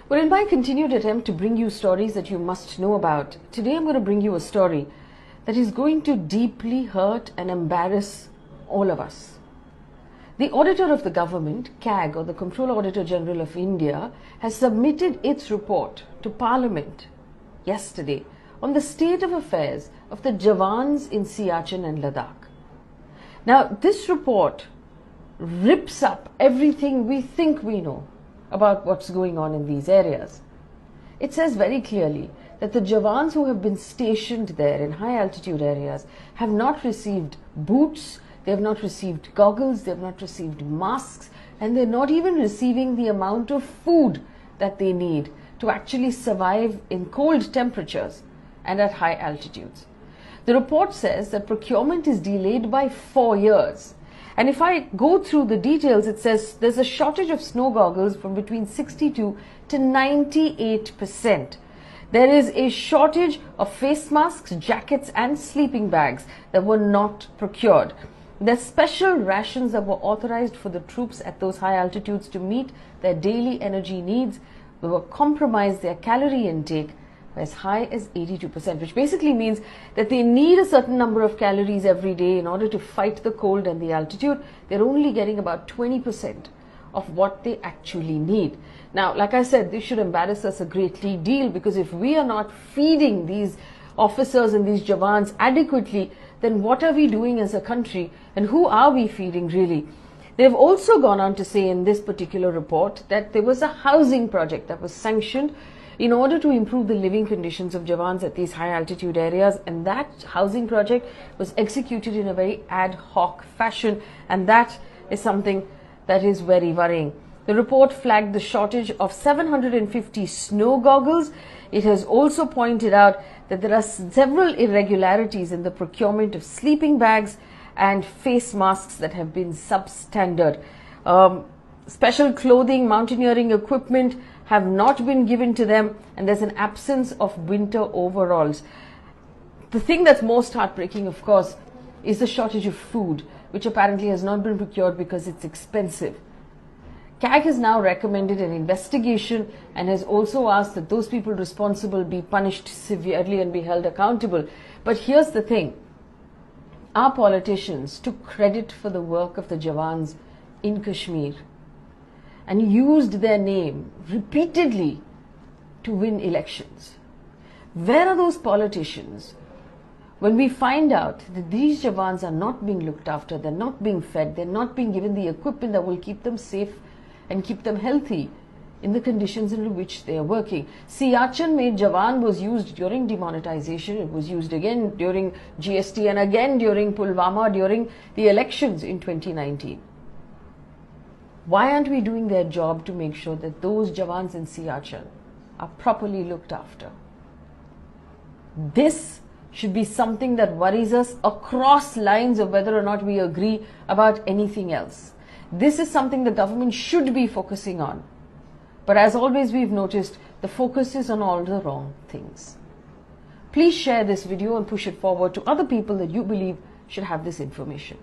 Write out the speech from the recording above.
Well, in my continued attempt to bring you stories that you must know about, today I'm going to bring you a story that is going to deeply hurt and embarrass all of us. The Auditor of the Government, CAG, or the Comptroller Auditor General of India, has submitted its report to Parliament yesterday on the state of affairs of the Jawans in Siachen and Ladakh. Now, this report rips up everything we think we know about what's going on in these areas. It says very clearly that the Jawans who have been stationed there in high altitude areas have not received boots, they have not received goggles, they have not received masks, and they're not even receiving the amount of food that they need to actually survive in cold temperatures and at high altitudes. The report says that procurement is delayed by 4 years. And if I go through the details, it says there's a shortage of snow goggles from between 62 to 98%. There is a shortage of face masks, jackets and sleeping bags that were not procured. There's special rations that were authorized for the troops at those high altitudes to meet their daily energy needs. They were compromised their calorie intake as high as 82%, which basically means that they need a certain number of calories every day in order to fight the cold and the altitude. They're only getting about 20% of what they actually need. Now, like I said, this should embarrass us a great deal, because if we are not feeding these officers and these Jawans adequately, then what are we doing as a country, and who are we feeding really? They've also gone on to say in this particular report that there was a housing project that was sanctioned in order to improve the living conditions of Jawans at these high altitude areas, and that housing project was executed in a very ad hoc fashion, and that is something that is very worrying. The report flagged the shortage of 750 snow goggles. It has also pointed out that there are several irregularities in the procurement of sleeping bags and face masks that have been substandard. Special clothing, mountaineering equipment have not been given to them, and there's an absence of winter overalls. The thing that's most heartbreaking, of course, is the shortage of food, which apparently has not been procured because it's expensive. CAG has now recommended an investigation and has also asked that those people responsible be punished severely and be held accountable. But here's the thing. Our politicians took credit for the work of the Jawans in Kashmir and used their name repeatedly to win elections. Where are those politicians when we find out that these Jawans are not being looked after, they're not being fed, they're not being given the equipment that will keep them safe and keep them healthy in the conditions in which they are working? Siachen made Jawan was used during demonetization, it was used again during GST and again during Pulwama during the elections in 2019. Why aren't we doing their job to make sure that those Jawans in Siachen are properly looked after? This should be something that worries us across lines of whether or not we agree about anything else. This is something the government should be focusing on. But as always, we've noticed the focus is on all the wrong things. Please share this video and push it forward to other people that you believe should have this information.